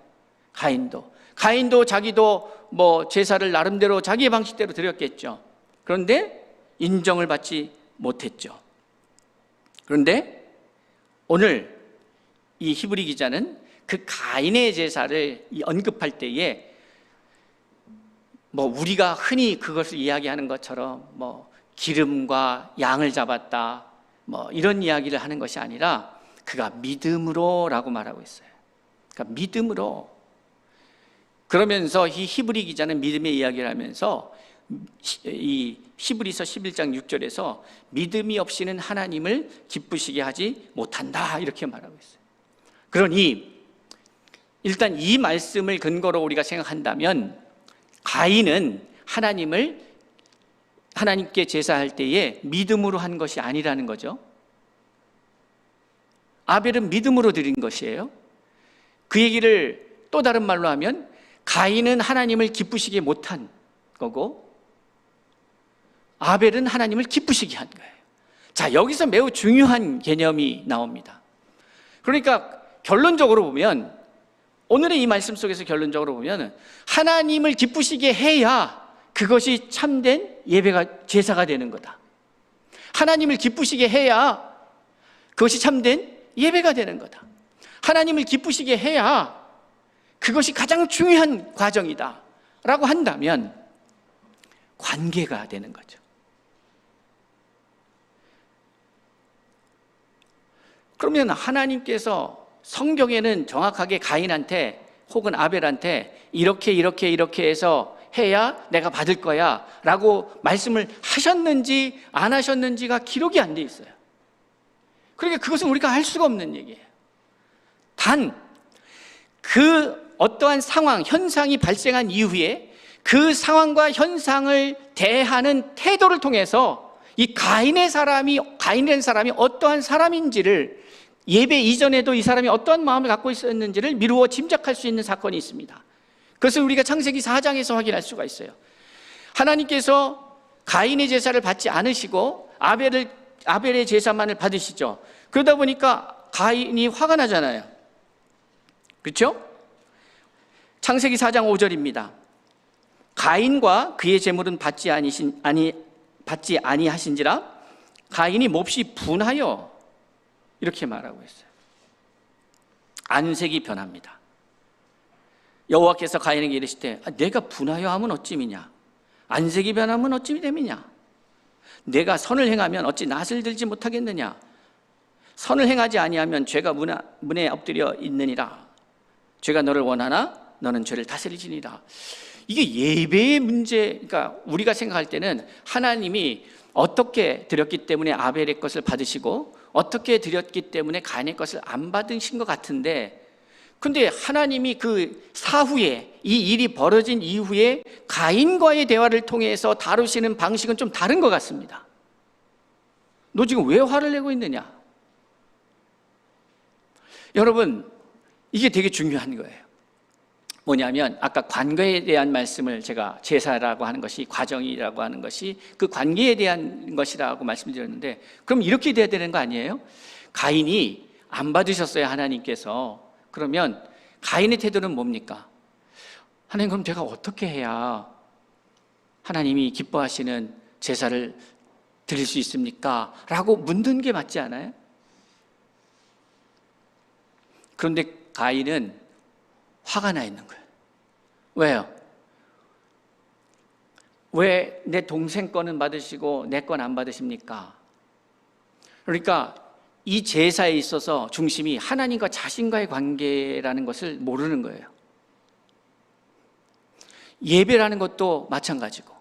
가인도 자기도 뭐 제사를 나름대로 자기의 방식대로 드렸겠죠. 그런데 인정을 받지 못했죠. 그런데 오늘 이 히브리 기자는 그 가인의 제사를 언급할 때에 뭐 우리가 흔히 그것을 이야기하는 것처럼 뭐 기름과 양을 잡았다 뭐 이런 이야기를 하는 것이 아니라 그가 믿음으로라고 말하고 있어요. 그러니까 믿음으로. 그러면서 이 히브리 기자는 믿음의 이야기를 하면서 이 히브리서 11장 6절에서 믿음이 없이는 하나님을 기쁘시게 하지 못한다 이렇게 말하고 있어요. 그러니 일단 이 말씀을 근거로 우리가 생각한다면 가인은 하나님께 제사할 때에 믿음으로 한 것이 아니라는 거죠. 아벨은 믿음으로 드린 것이에요. 그 얘기를 또 다른 말로 하면 가인은 하나님을 기쁘시게 못한 거고 아벨은 하나님을 기쁘시게 한 거예요. 자, 여기서 매우 중요한 개념이 나옵니다. 그러니까 결론적으로 보면, 오늘의 이 말씀 속에서 결론적으로 보면 하나님을 기쁘시게 해야 그것이 참된 예배가, 제사가 되는 거다. 하나님을 기쁘시게 해야 그것이 참된 예배가 되는 거다. 하나님을 기쁘시게 해야 그것이 가장 중요한 과정이다 라고 한다면 관계가 되는 거죠. 그러면 하나님께서 성경에는 정확하게 가인한테 혹은 아벨한테 이렇게 해서 해야 내가 받을 거야 라고 말씀을 하셨는지 안 하셨는지가 기록이 안 돼 있어요. 그러니까 그것은 우리가 알 수가 없는 얘기예요. 단 그 어떠한 상황, 현상이 발생한 이후에 그 상황과 현상을 대하는 태도를 통해서 이 가인이라는 사람이 어떠한 사람인지를, 예배 이전에도 이 사람이 어떠한 마음을 갖고 있었는지를 미루어 짐작할 수 있는 사건이 있습니다. 그것을 우리가 창세기 4장에서 확인할 수가 있어요. 하나님께서 가인의 제사를 받지 않으시고 아벨의 제사만을 받으시죠. 그러다 보니까 가인이 화가 나잖아요. 그렇죠? 창세기 4장 5절입니다. 가인과 그의 제물은 받지 아니하신지라 가인이 몹시 분하여, 이렇게 말하고 있어요. 안색이 변합니다. 여호와께서 가인에게 이르시되 내가 분하여 하면 어찌미냐, 안색이 변하면 어찌 됨이냐, 내가 선을 행하면 어찌 낯을 들지 못하겠느냐, 선을 행하지 아니하면 죄가 문에 엎드려 있느니라. 죄가 너를 원하나 너는 죄를 다스리지니라. 이게 예배의 문제. 그러니까 우리가 생각할 때는 하나님이 어떻게 드렸기 때문에 아벨의 것을 받으시고 어떻게 드렸기 때문에 가인의 것을 안 받으신 것 같은데, 근데 하나님이 그 사후에, 이 일이 벌어진 이후에 가인과의 대화를 통해서 다루시는 방식은 좀 다른 것 같습니다. 너 지금 왜 화를 내고 있느냐? 여러분, 이게 되게 중요한 거예요. 뭐냐면 아까 관계에 대한 말씀을, 제가 제사라고 하는 것이, 과정이라고 하는 것이 그 관계에 대한 것이라고 말씀드렸는데, 그럼 이렇게 돼야 되는 거 아니에요? 가인이 안 받으셨어요, 하나님께서. 그러면 가인의 태도는 뭡니까? 하나님, 그럼 제가 어떻게 해야 하나님이 기뻐하시는 제사를 드릴 수 있습니까? 라고 묻는 게 맞지 않아요? 그런데 가인은 화가 나 있는 거예요. 왜요? 왜 내 동생 거는 받으시고 내 건 안 받으십니까? 그러니까 이 제사에 있어서 중심이 하나님과 자신과의 관계라는 것을 모르는 거예요. 예배라는 것도 마찬가지고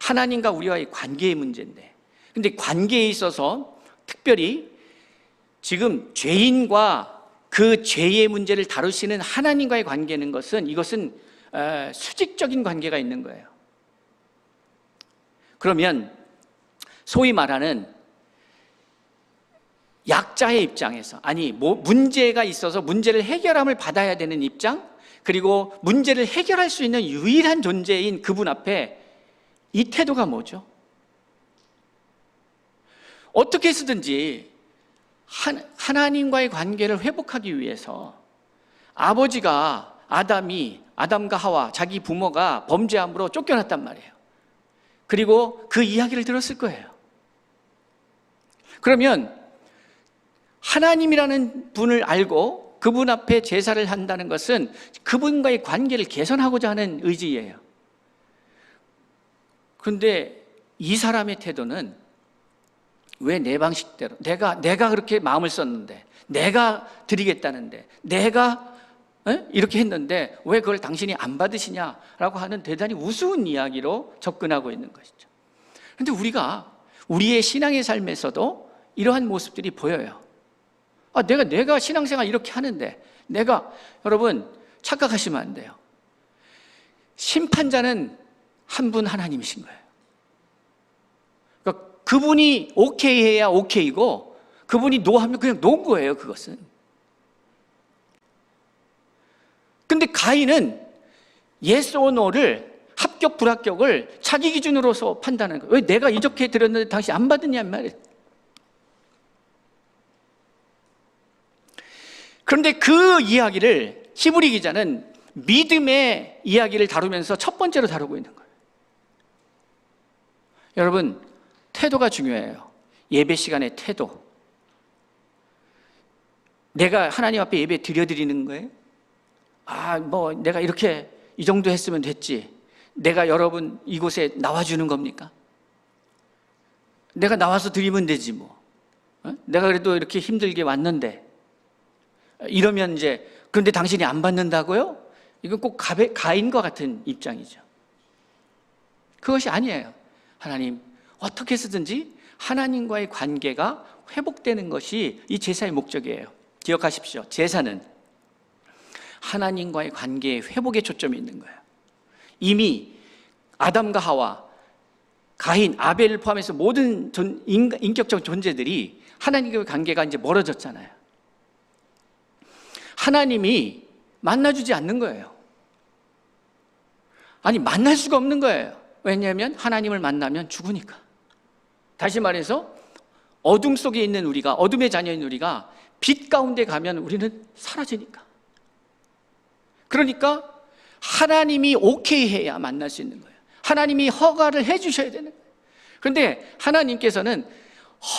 하나님과 우리와의 관계의 문제인데, 근데 관계에 있어서 특별히 지금 죄인과 그 죄의 문제를 다루시는 하나님과의 관계는 것은, 이것은 수직적인 관계가 있는 거예요. 그러면 소위 말하는 약자의 입장에서, 아니 문제가 있어서 문제를 해결함을 받아야 되는 입장, 그리고 문제를 해결할 수 있는 유일한 존재인 그분 앞에 이 태도가 뭐죠? 어떻게 해서든지 하나님과의 관계를 회복하기 위해서, 아버지가 아담과 하와, 자기 부모가 범죄함으로 쫓겨났단 말이에요. 그리고 그 이야기를 들었을 거예요. 그러면 하나님이라는 분을 알고 그분 앞에 제사를 한다는 것은 그분과의 관계를 개선하고자 하는 의지예요. 그런데 이 사람의 태도는, 왜 내 방식대로, 내가 그렇게 마음을 썼는데, 내가 드리겠다는데, 내가 이렇게 했는데 왜 그걸 당신이 안 받으시냐라고 하는 대단히 우스운 이야기로 접근하고 있는 것이죠. 그런데 우리의 신앙의 삶에서도 이러한 모습들이 보여요. 내가 신앙생활 이렇게 하는데, 여러분 착각하시면 안 돼요. 심판자는 한 분 하나님이신 거예요. 그분이 오케이 해야 오케이고, 그분이 노하면 그냥 놓은 거예요, 그것은. 근데 가인은 yes or no를, 합격 불합격을 자기 기준으로서 판단하는 거예요. 왜 내가 이렇게 드렸는데 당신 안 받았냐 말이에요. 그런데 그 이야기를 히브리 기자는 믿음의 이야기를 다루면서 첫 번째로 다루고 있는 거예요. 여러분, 태도가 중요해요. 예배 시간의 태도. 내가 하나님 앞에 예배 드려드리는 거예요? 내가 이렇게 이 정도 했으면 됐지. 내가 여러분 이곳에 나와주는 겁니까? 내가 나와서 드리면 되지 뭐. 내가 그래도 이렇게 힘들게 왔는데. 이러면 이제, 그런데 당신이 안 받는다고요? 이건 꼭 가인과 같은 입장이죠. 그것이 아니에요. 하나님, 어떻게 해서든지 하나님과의 관계가 회복되는 것이 이 제사의 목적이에요. 기억하십시오. 제사는 하나님과의 관계의 회복에 초점이 있는 거예요. 이미 아담과 하와, 가인, 아벨을 포함해서 모든 인격적 존재들이 하나님과의 관계가 이제 멀어졌잖아요. 하나님이 만나주지 않는 거예요. 아니, 만날 수가 없는 거예요. 왜냐하면 하나님을 만나면 죽으니까. 다시 말해서 어둠 속에 있는 우리가, 어둠의 자녀인 우리가 빛 가운데 가면 우리는 사라지니까. 그러니까 하나님이 오케이 해야 만날 수 있는 거예요. 하나님이 허가를 해주셔야 되는 거예요. 그런데 하나님께서는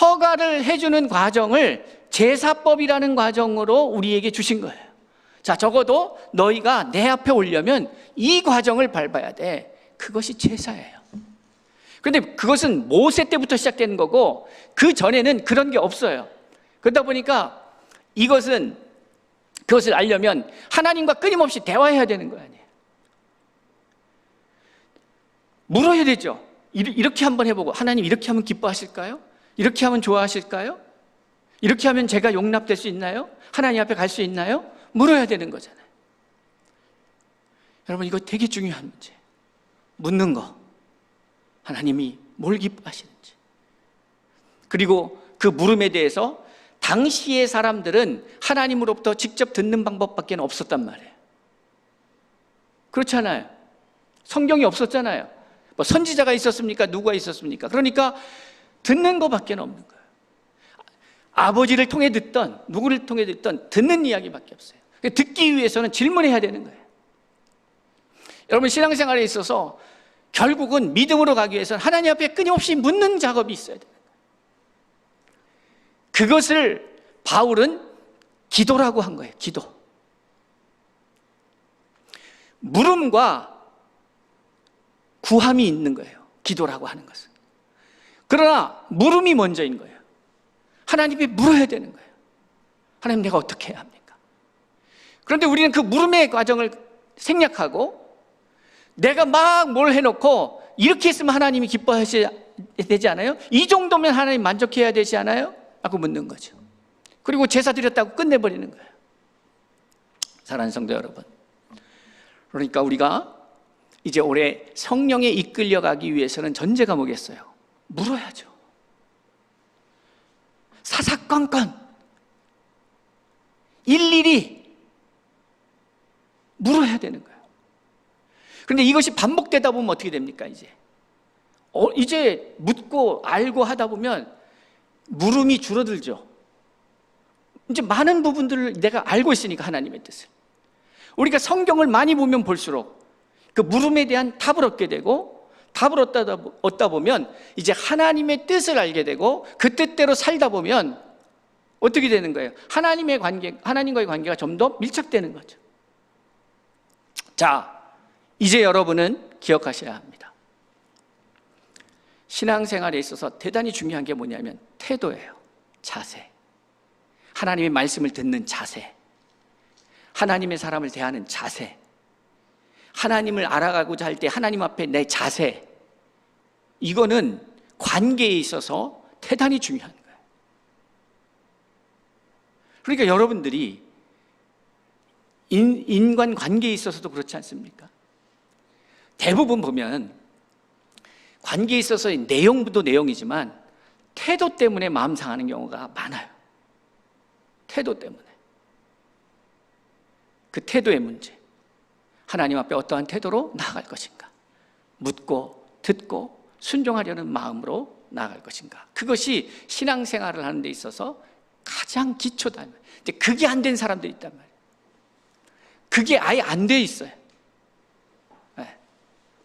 허가를 해주는 과정을 제사법이라는 과정으로 우리에게 주신 거예요. 자, 적어도 너희가 내 앞에 오려면 이 과정을 밟아야 돼. 그것이 제사예요. 그런데 그것은 모세 때부터 시작되는 거고 그 전에는 그런 게 없어요. 그러다 보니까 그것을 알려면 하나님과 끊임없이 대화해야 되는 거 아니에요. 물어야 되죠. 이렇게 한번 해보고, 하나님 이렇게 하면 기뻐하실까요? 이렇게 하면 좋아하실까요? 이렇게 하면 제가 용납될 수 있나요? 하나님 앞에 갈 수 있나요? 물어야 되는 거잖아요. 여러분, 이거 되게 중요한 문제. 묻는 거. 하나님이 뭘 기뻐하시는지. 그리고 그 물음에 대해서 당시의 사람들은 하나님으로부터 직접 듣는 방법밖에 없었단 말이에요. 그렇잖아요. 성경이 없었잖아요. 뭐 선지자가 있었습니까? 누가 있었습니까? 그러니까 듣는 것밖에 없는 거예요. 아버지를 통해 듣던, 누구를 통해 듣던 듣는 이야기밖에 없어요. 듣기 위해서는 질문해야 되는 거예요. 여러분, 신앙생활에 있어서 결국은 믿음으로 가기 위해서는 하나님 앞에 끊임없이 묻는 작업이 있어야 돼요. 그것을 바울은 기도라고 한 거예요. 기도. 물음과 구함이 있는 거예요. 기도라고 하는 것은. 그러나 물음이 먼저인 거예요. 하나님께 물어야 되는 거예요. 하나님, 내가 어떻게 해야 합니까? 그런데 우리는 그 물음의 과정을 생략하고 내가 막 뭘 해놓고 이렇게 했으면 하나님이 기뻐하셔야 되지 않아요? 이 정도면 하나님 만족해야 되지 않아요? 라고 묻는 거죠. 그리고 제사 드렸다고 끝내버리는 거예요. 사랑하는 성도 여러분, 그러니까 우리가 이제 올해 성령에 이끌려가기 위해서는 전제가 뭐겠어요? 물어야죠. 사사건건 일일이 물어야 되는 거예요. 그런데 이것이 반복되다 보면 어떻게 됩니까? 이제 묻고 알고 하다 보면 물음이 줄어들죠. 이제 많은 부분들을 내가 알고 있으니까, 하나님의 뜻을. 우리가 성경을 많이 보면 볼수록 그 물음에 대한 답을 얻게 되고, 답을 얻다 보면 이제 하나님의 뜻을 알게 되고, 그 뜻대로 살다 보면 어떻게 되는 거예요? 하나님과의 관계가 좀 더 밀착되는 거죠. 자, 이제 여러분은 기억하셔야 합니다. 신앙생활에 있어서 대단히 중요한 게 뭐냐면 태도예요. 자세. 하나님의 말씀을 듣는 자세. 하나님의 사람을 대하는 자세. 하나님을 알아가고자 할 때 하나님 앞에 내 자세. 이거는 관계에 있어서 대단히 중요한 거예요. 그러니까 여러분들이 인간 관계에 있어서도 그렇지 않습니까? 대부분 보면 관계에 있어서의 내용도 내용이지만 태도 때문에 마음 상하는 경우가 많아요. 태도 때문에. 그 태도의 문제. 하나님 앞에 어떠한 태도로 나아갈 것인가? 묻고 듣고 순종하려는 마음으로 나아갈 것인가? 그것이 신앙생활을 하는 데 있어서 가장 기초다. 근데 그게 안 된 사람들이 있단 말이에요. 그게 아예 안 돼 있어요. 네.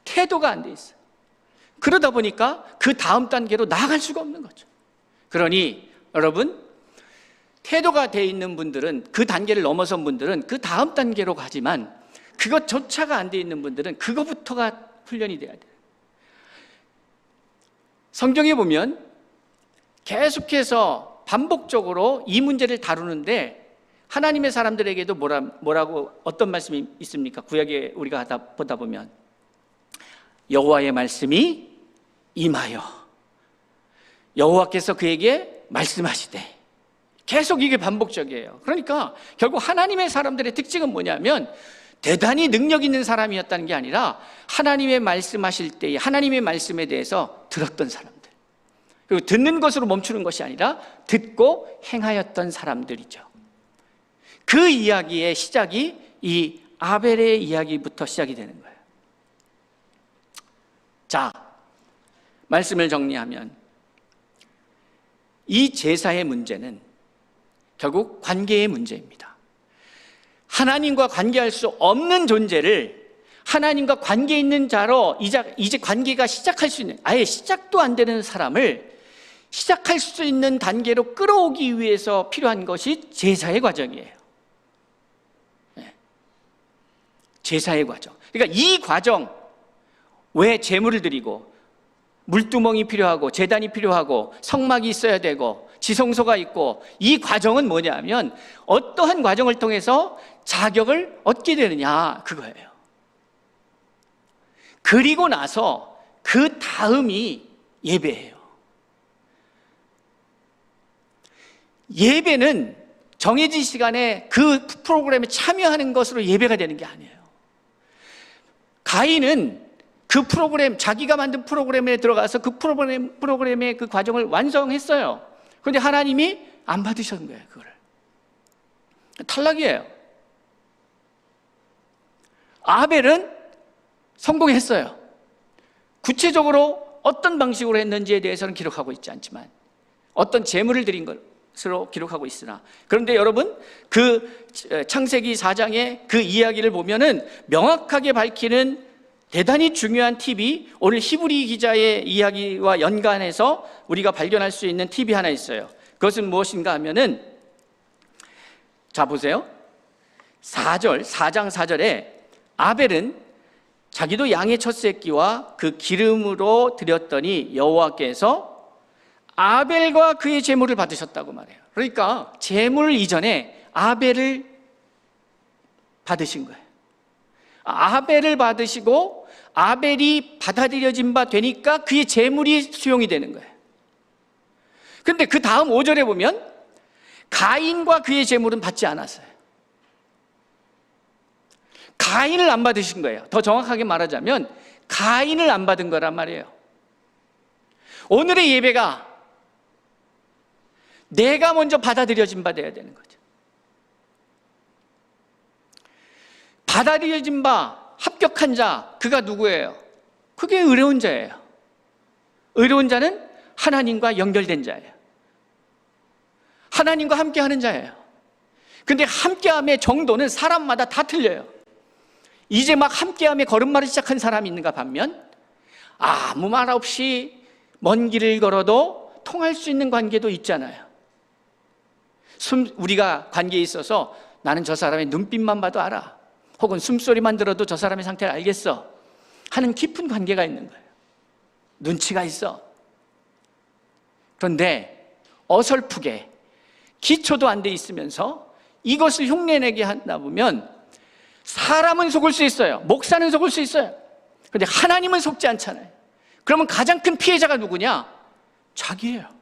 태도가 안 돼 있어요. 그러다 보니까 그 다음 단계로 나아갈 수가 없는 거죠. 그러니 여러분, 태도가 돼 있는 분들은, 그 단계를 넘어선 분들은 그 다음 단계로 가지만 그것조차가 안 돼 있는 분들은 그거부터가 훈련이 돼야 돼요. 성경에 보면 계속해서 반복적으로 이 문제를 다루는데 하나님의 사람들에게도 뭐라고 어떤 말씀이 있습니까? 구약에 우리가 보다 보면 여호와의 말씀이 임하여 여호와께서 그에게 말씀하시되, 계속 이게 반복적이에요. 그러니까 결국 하나님의 사람들의 특징은 뭐냐면 대단히 능력 있는 사람이었다는 게 아니라 하나님의 말씀하실 때에 하나님의 말씀에 대해서 들었던 사람들, 그리고 듣는 것으로 멈추는 것이 아니라 듣고 행하였던 사람들이죠. 그 이야기의 시작이 이 아벨의 이야기부터 시작이 되는 거예요. 자, 말씀을 정리하면 이 제사의 문제는 결국 관계의 문제입니다. 하나님과 관계할 수 없는 존재를 하나님과 관계 있는 자로 이제 관계가 시작할 수 있는, 아예 시작도 안 되는 사람을 시작할 수 있는 단계로 끌어오기 위해서 필요한 것이 제사의 과정이에요. 제사의 과정. 그러니까 이 과정, 왜 제물을 드리고 물두멍이 필요하고 제단이 필요하고 성막이 있어야 되고 지성소가 있고, 이 과정은 뭐냐면 어떠한 과정을 통해서 자격을 얻게 되느냐, 그거예요. 그리고 나서 그 다음이 예배예요. 예배는 정해진 시간에 그 프로그램에 참여하는 것으로 예배가 되는 게 아니에요. 가인은 그 프로그램, 자기가 만든 프로그램에 들어가서 그 프로그램의 그 과정을 완성했어요. 그런데 하나님이 안 받으셨는 거예요, 그거를. 탈락이에요. 아벨은 성공했어요. 구체적으로 어떤 방식으로 했는지에 대해서는 기록하고 있지 않지만 어떤 제물을 드린 것으로 기록하고 있으나, 그런데 여러분, 그 창세기 4장의 그 이야기를 보면은 명확하게 밝히는 대단히 중요한 팁이 오늘 히브리 기자의 이야기와 연관해서 우리가 발견할 수 있는 팁이 하나 있어요. 그것은 무엇인가 하면은, 자 보세요. 4장 4절에 아벨은 자기도 양의 첫 새끼와 그 기름으로 드렸더니 여호와께서 아벨과 그의 제물을 받으셨다고 말해요. 그러니까 제물 이전에 아벨을 받으신 거예요. 아벨을 받으시고 아벨이 받아들여진 바 되니까 그의 제물이 수용이 되는 거예요. 그런데 그 다음 5절에 보면 가인과 그의 제물은 받지 않았어요. 가인을 안 받으신 거예요. 더 정확하게 말하자면 가인을 안 받은 거란 말이에요. 오늘의 예배가 내가 먼저 받아들여진 바 되어야 되는 거죠. 받아들여진 바, 합격한 자, 그가 누구예요? 그게 의로운 자예요. 의로운 자는 하나님과 연결된 자예요. 하나님과 함께하는 자예요. 근데 함께함의 정도는 사람마다 다 틀려요. 이제 막 함께함의 걸음마를 시작한 사람이 있는가 반면 아무 말 없이 먼 길을 걸어도 통할 수 있는 관계도 있잖아요. 우리가 관계에 있어서 나는 저 사람의 눈빛만 봐도 알아, 혹은 숨소리만 들어도 저 사람의 상태를 알겠어 하는 깊은 관계가 있는 거예요. 눈치가 있어. 그런데 어설프게 기초도 안 돼 있으면서 이것을 흉내내게 하다 보면 사람은 속을 수 있어요. 목사는 속을 수 있어요. 그런데 하나님은 속지 않잖아요. 그러면 가장 큰 피해자가 누구냐? 자기예요.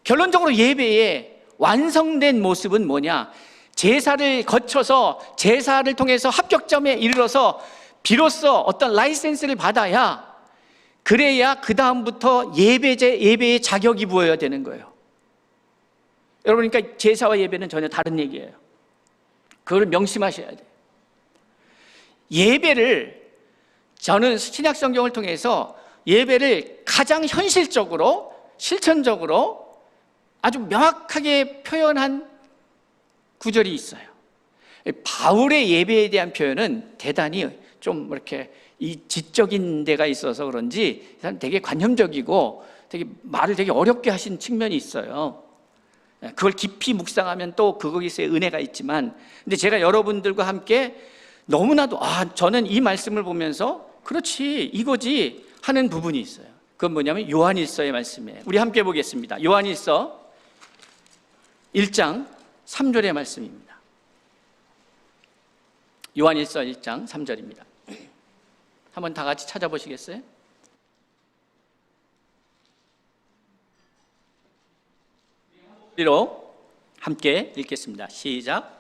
결론적으로 예배의 완성된 모습은 뭐냐? 제사를 거쳐서 제사를 통해서 합격점에 이르러서 비로소 어떤 라이센스를 받아야 그래야 그 다음부터 예배의 자격이 부여야 되는 거예요. 여러분, 그러니까 제사와 예배는 전혀 다른 얘기예요. 그걸 명심하셔야 돼요. 예배를, 저는 신약 성경을 통해서 예배를 가장 현실적으로, 실천적으로 아주 명확하게 표현한 구절이 있어요. 바울의 예배에 대한 표현은 대단히 좀 이렇게 이 지적인 데가 있어서 그런지 되게 관념적이고 되게 말을 되게 어렵게 하신 측면이 있어요. 그걸 깊이 묵상하면 또 거기서의 은혜가 있지만, 근데 제가 여러분들과 함께 너무나도 저는 이 말씀을 보면서 그렇지, 이거지 하는 부분이 있어요. 그건 뭐냐면 요한일서의 말씀이에요. 우리 함께 보겠습니다. 요한일서 1장 3절의 말씀입니다. 요한일서 1장 3절입니다. 한번 다 같이 찾아보시겠어요? 우리로 함께 읽겠습니다. 시작.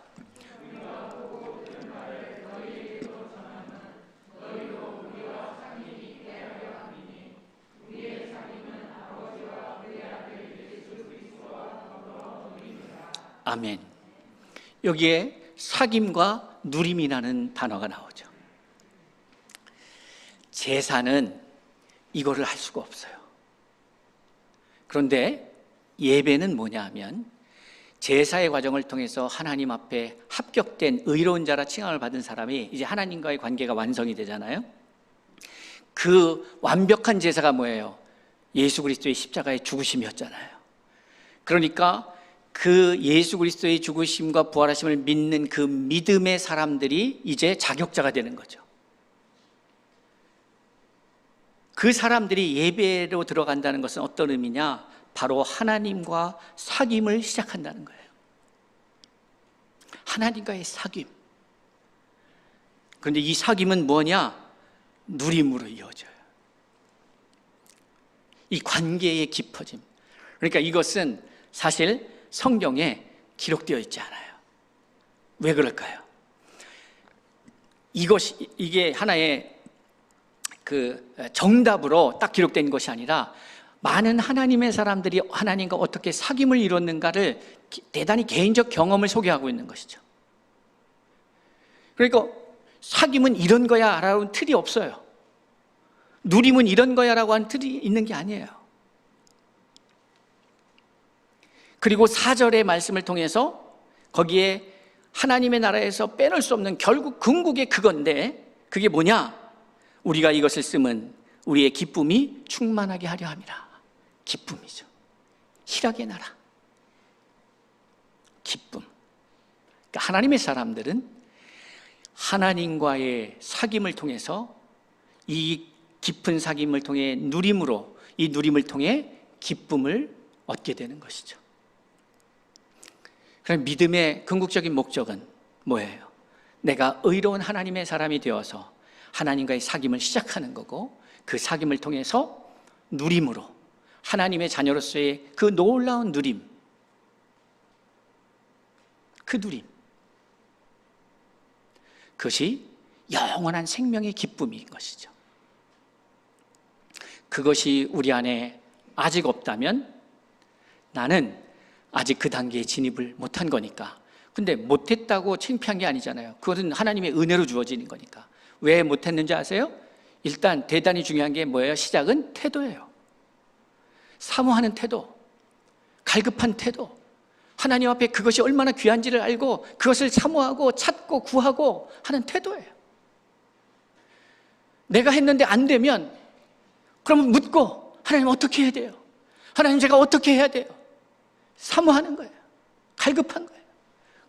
아멘. 여기에 사귐과 누림이라는 단어가 나오죠. 제사는 이거를 할 수가 없어요. 그런데 예배는 뭐냐 하면 제사의 과정을 통해서 하나님 앞에 합격된 의로운 자라 칭함을 받은 사람이 이제 하나님과의 관계가 완성이 되잖아요. 그 완벽한 제사가 뭐예요? 예수 그리스도의 십자가의 죽으심이었잖아요. 그러니까 그 예수 그리스도의 죽으심과 부활하심을 믿는 그 믿음의 사람들이 이제 자격자가 되는 거죠. 그 사람들이 예배로 들어간다는 것은 어떤 의미냐? 바로 하나님과 사귐을 시작한다는 거예요. 하나님과의 사귐. 그런데 이 사귐은 뭐냐? 누림으로 이어져요. 이 관계의 깊어짐. 그러니까 이것은 사실 성경에 기록되어 있지 않아요. 왜 그럴까요? 이게 하나의 그 정답으로 딱 기록된 것이 아니라 많은 하나님의 사람들이 하나님과 어떻게 사귐을 이뤘는가를 대단히 개인적 경험을 소개하고 있는 것이죠. 그러니까 사귐은 이런 거야 라는 틀이 없어요. 누림은 이런 거야 라고 하는 틀이 있는 게 아니에요. 그리고 4절의 말씀을 통해서 거기에 하나님의 나라에서 빼놓을 수 없는 결국 궁극의 그건데, 그게 뭐냐? 우리가 이것을 쓰면 우리의 기쁨이 충만하게 하려 함이라. 기쁨이죠. 희락의 나라. 기쁨. 그러니까 하나님의 사람들은 하나님과의 사귐을 통해서, 이 깊은 사귐을 통해 누림으로, 이 누림을 통해 기쁨을 얻게 되는 것이죠. 그럼 믿음의 궁극적인 목적은 뭐예요? 내가 의로운 하나님의 사람이 되어서 하나님과의 사귐을 시작하는 거고, 그 사귐을 통해서 누림으로 하나님의 자녀로서의 그 놀라운 누림, 그 누림, 그것이 영원한 생명의 기쁨인 것이죠. 그것이 우리 안에 아직 없다면 나는 아직 그 단계에 진입을 못한 거니까. 근데 못했다고 창피한 게 아니잖아요. 그것은 하나님의 은혜로 주어지는 거니까. 왜 못했는지 아세요? 일단 대단히 중요한 게 뭐예요? 시작은 태도예요. 사모하는 태도, 갈급한 태도, 하나님 앞에 그것이 얼마나 귀한지를 알고 그것을 사모하고 찾고 구하고 하는 태도예요. 내가 했는데 안 되면 그러면 묻고, 하나님 어떻게 해야 돼요? 하나님 제가 어떻게 해야 돼요? 사모하는 거예요. 갈급한 거예요.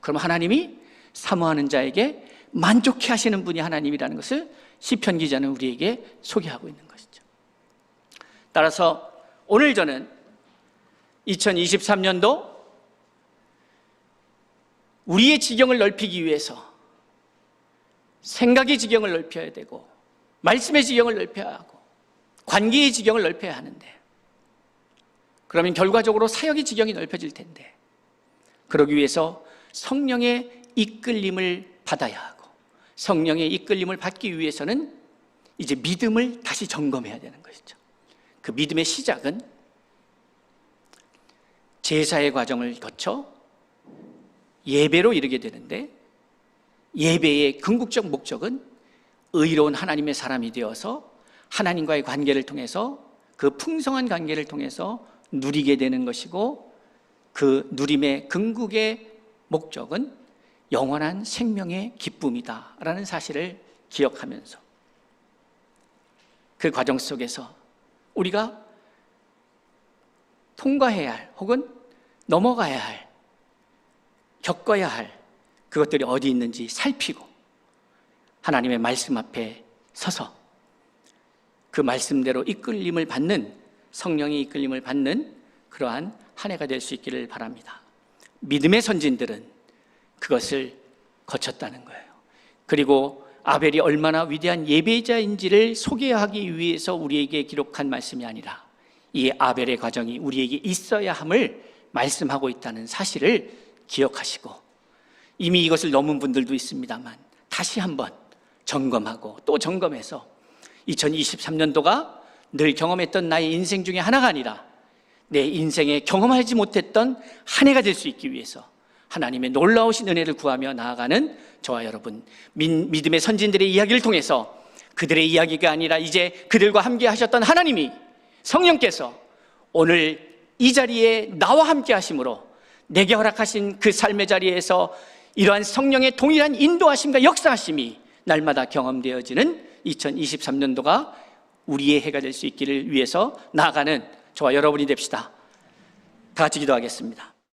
그럼 하나님이 사모하는 자에게 만족해 하시는 분이 하나님이라는 것을 시편 기자는 우리에게 소개하고 있는 것이죠. 따라서 오늘 저는 2023년도 우리의 지경을 넓히기 위해서 생각의 지경을 넓혀야 되고, 말씀의 지경을 넓혀야 하고, 관계의 지경을 넓혀야 하는데, 그러면 결과적으로 사역의 지경이 넓혀질 텐데, 그러기 위해서 성령의 이끌림을 받아야 하고, 성령의 이끌림을 받기 위해서는 이제 믿음을 다시 점검해야 되는 것이죠. 그 믿음의 시작은 제사의 과정을 거쳐 예배로 이르게 되는데, 예배의 궁극적 목적은 의로운 하나님의 사람이 되어서 하나님과의 관계를 통해서, 그 풍성한 관계를 통해서 누리게 되는 것이고, 그 누림의 궁극의 목적은 영원한 생명의 기쁨이다라는 사실을 기억하면서 그 과정 속에서 우리가 통과해야 할, 혹은 넘어가야 할, 겪어야 할 그것들이 어디 있는지 살피고 하나님의 말씀 앞에 서서 그 말씀대로 이끌림을 받는, 성령의 이끌림을 받는 그러한 한 해가 될 수 있기를 바랍니다. 믿음의 선진들은 그것을 거쳤다는 거예요. 그리고 아벨이 얼마나 위대한 예배자인지를 소개하기 위해서 우리에게 기록한 말씀이 아니라 이 아벨의 과정이 우리에게 있어야 함을 말씀하고 있다는 사실을 기억하시고, 이미 이것을 넘은 분들도 있습니다만 다시 한번 점검하고 또 점검해서 2023년도가 늘 경험했던 나의 인생 중에 하나가 아니라 내 인생에 경험하지 못했던 한 해가 될 수 있기 위해서 하나님의 놀라우신 은혜를 구하며 나아가는 저와 여러분, 믿음의 선진들의 이야기를 통해서 그들의 이야기가 아니라 이제 그들과 함께 하셨던 하나님이, 성령께서 오늘 이 자리에 나와 함께 하심으로 내게 허락하신 그 삶의 자리에서 이러한 성령의 동일한 인도하심과 역사하심이 날마다 경험되어지는 2023년도가 우리의 해가 될 수 있기를 위해서 나아가는 저와 여러분이 됩시다. 다 같이 기도하겠습니다.